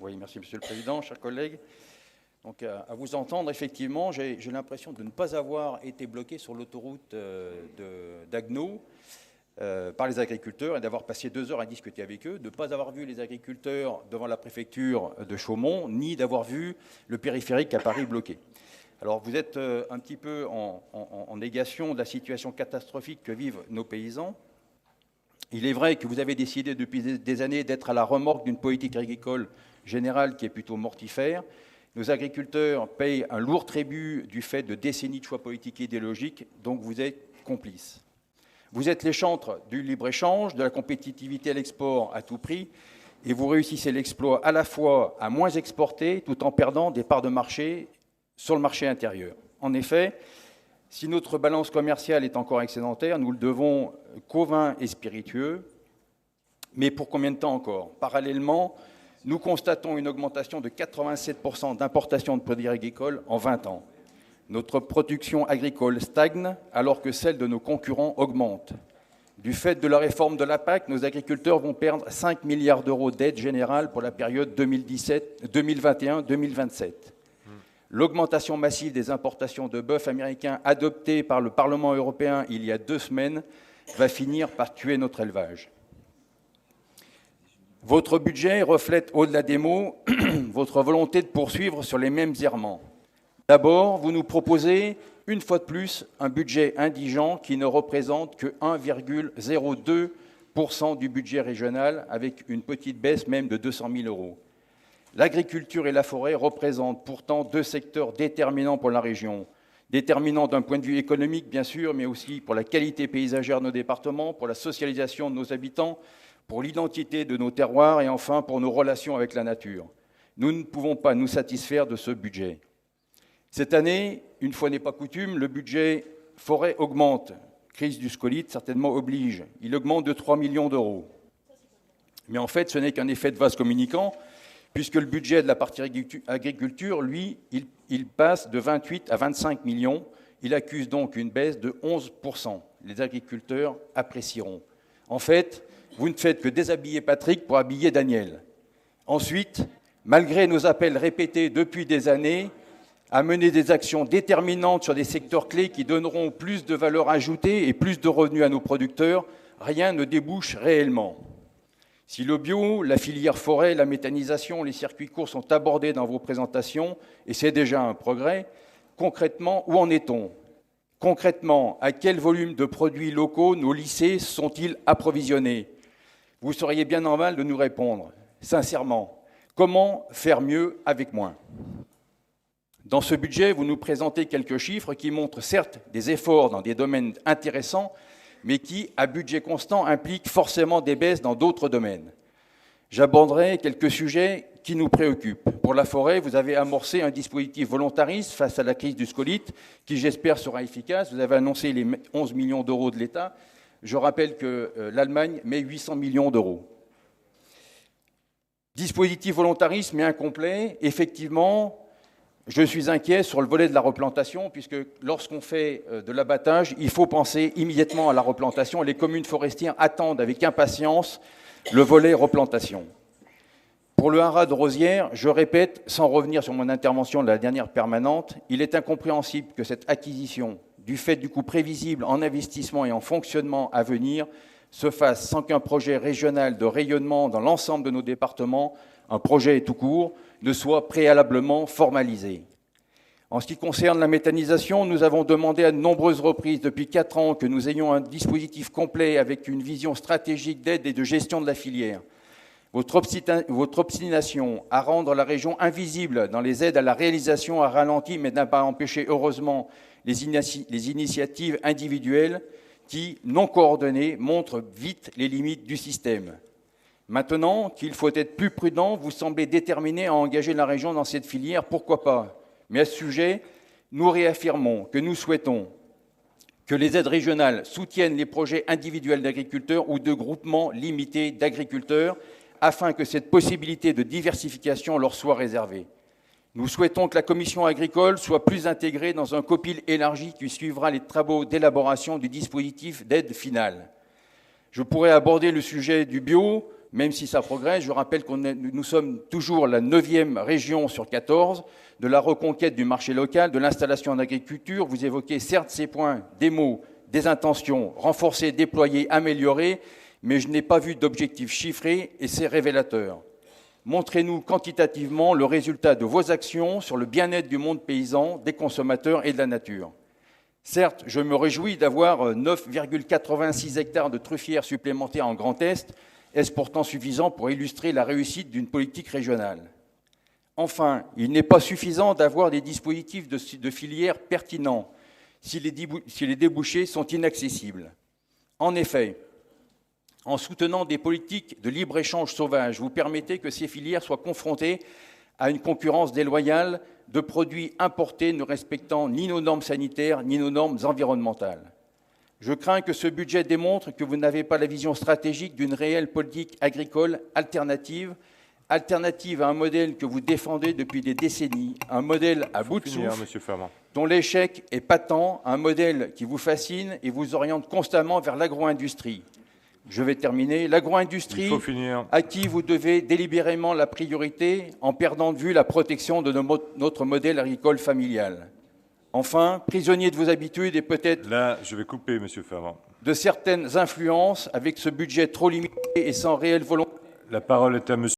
Oui, merci Monsieur le Président, chers collègues. Donc, à vous entendre, effectivement, j'ai l'impression de ne pas avoir été bloqué sur l'autoroute d'Agneaux par les agriculteurs et d'avoir passé 2 heures à discuter avec eux, de ne pas avoir vu les agriculteurs devant la préfecture de Chaumont, ni d'avoir vu le périphérique à Paris bloqué. Alors, vous êtes un petit peu en négation de la situation catastrophique que vivent nos paysans. Il est vrai que vous avez décidé depuis des années d'être à la remorque d'une politique agricole générale qui est plutôt mortifère. Nos agriculteurs payent un lourd tribut du fait de décennies de choix politiques et idéologiques, donc vous êtes complices. Vous êtes les chantres du libre-échange, de la compétitivité à l'export à tout prix, et vous réussissez l'exploit à la fois à moins exporter tout en perdant des parts de marché sur le marché intérieur. En effet, si notre balance commerciale est encore excédentaire, nous le devons qu'aux vins et spiritueux, mais pour combien de temps encore? Parallèlement, nous constatons une augmentation de 87% d'importation de produits agricoles en 20 ans. Notre production agricole stagne alors que celle de nos concurrents augmente. Du fait de la réforme de la PAC, nos agriculteurs vont perdre 5 milliards d'euros d'aide générale pour la période 2021-2027. L'augmentation massive des importations de bœuf américain adoptée par le Parlement européen il y a 2 semaines va finir par tuer notre élevage. Votre budget reflète, au-delà des mots, votre volonté de poursuivre sur les mêmes errements. D'abord, vous nous proposez, une fois de plus, un budget indigent qui ne représente que 1,02% du budget régional, avec une petite baisse même de 200 000 euros. L'agriculture et la forêt représentent pourtant 2 secteurs déterminants pour la région. Déterminants d'un point de vue économique, bien sûr, mais aussi pour la qualité paysagère de nos départements, pour la socialisation de nos habitants, pour l'identité de nos terroirs et enfin pour nos relations avec la nature. Nous ne pouvons pas nous satisfaire de ce budget. Cette année, une fois n'est pas coutume, le budget forêt augmente. Crise du scolyte certainement oblige. Il augmente de 3 millions d'euros. Mais en fait, ce n'est qu'un effet de vase communicant, puisque le budget de la partie agriculture, lui, il passe de 28 à 25 millions. Il accuse donc une baisse de 11%. Les agriculteurs apprécieront. En fait, vous ne faites que déshabiller Patrick pour habiller Daniel. Ensuite, malgré nos appels répétés depuis des années à mener des actions déterminantes sur des secteurs clés qui donneront plus de valeur ajoutée et plus de revenus à nos producteurs, rien ne débouche réellement. Si le bio, la filière forêt, la méthanisation, les circuits courts sont abordés dans vos présentations, et c'est déjà un progrès, concrètement, où en est-on? Concrètement, à quel volume de produits locaux nos lycées sont-ils approvisionnés? Vous seriez bien normal de nous répondre, sincèrement, comment faire mieux avec moins? Dans ce budget, vous nous présentez quelques chiffres qui montrent certes des efforts dans des domaines intéressants, mais qui, à budget constant, impliquent forcément des baisses dans d'autres domaines. J'aborderai quelques sujets qui nous préoccupent. Pour la forêt, vous avez amorcé un dispositif volontariste face à la crise du scolyte, qui j'espère sera efficace. Vous avez annoncé les 11 millions d'euros de l'État. Je rappelle que l'Allemagne met 800 millions d'euros. Dispositif volontariste mais incomplet. Effectivement, je suis inquiet sur le volet de la replantation, puisque lorsqu'on fait de l'abattage, il faut penser immédiatement à la replantation. Les communes forestières attendent avec impatience le volet replantation. Pour le haras de Rosières, je répète, sans revenir sur mon intervention de la dernière permanente, il est incompréhensible que cette acquisition, du fait du coût prévisible en investissement et en fonctionnement à venir, se fasse sans qu'un projet régional de rayonnement dans l'ensemble de nos départements, un projet tout court, ne soit préalablement formalisé. En ce qui concerne la méthanisation, nous avons demandé à de nombreuses reprises depuis 4 ans que nous ayons un dispositif complet avec une vision stratégique d'aide et de gestion de la filière. Votre obstination à rendre la région invisible dans les aides à la réalisation a ralenti, mais n'a pas empêché, heureusement, les initiatives individuelles qui, non coordonnées, montrent vite les limites du système. Maintenant qu'il faut être plus prudent, vous semblez déterminé à engager la région dans cette filière, pourquoi pas? Mais à ce sujet, nous réaffirmons que nous souhaitons que les aides régionales soutiennent les projets individuels d'agriculteurs ou de groupements limités d'agriculteurs, afin que cette possibilité de diversification leur soit réservée. Nous souhaitons que la commission agricole soit plus intégrée dans un copil élargi qui suivra les travaux d'élaboration du dispositif d'aide finale. Je pourrais aborder le sujet du bio, même si ça progresse. Je rappelle que nous sommes toujours la 9e région sur 14 de la reconquête du marché local, de l'installation en agriculture. Vous évoquez certes ces points, des mots, des intentions, renforcer, déployer, améliorer, mais je n'ai pas vu d'objectifs chiffrés et c'est révélateur. Montrez-nous quantitativement le résultat de vos actions sur le bien-être du monde paysan, des consommateurs et de la nature. Certes, je me réjouis d'avoir 9,86 hectares de truffières supplémentaires en Grand Est. Est-ce pourtant suffisant pour illustrer la réussite d'une politique régionale? Enfin, il n'est pas suffisant d'avoir des dispositifs de filière pertinents si les débouchés sont inaccessibles. En effet, en soutenant des politiques de libre-échange sauvage, vous permettez que ces filières soient confrontées à une concurrence déloyale de produits importés ne respectant ni nos normes sanitaires ni nos normes environnementales. Je crains que ce budget démontre que vous n'avez pas la vision stratégique d'une réelle politique agricole alternative à un modèle que vous défendez depuis des décennies, un modèle à bout de souffle, dont l'échec est patent, un modèle qui vous fascine et vous oriente constamment vers l'agro-industrie. Je vais terminer. L'agro-industrie à qui vous devez délibérément la priorité en perdant de vue la protection de notre modèle agricole familial. Enfin, prisonnier de vos habitudes et peut-être... Là, je vais couper, Monsieur Ferrand. ...de certaines influences avec ce budget trop limité et sans réelle volonté... La parole est à Monsieur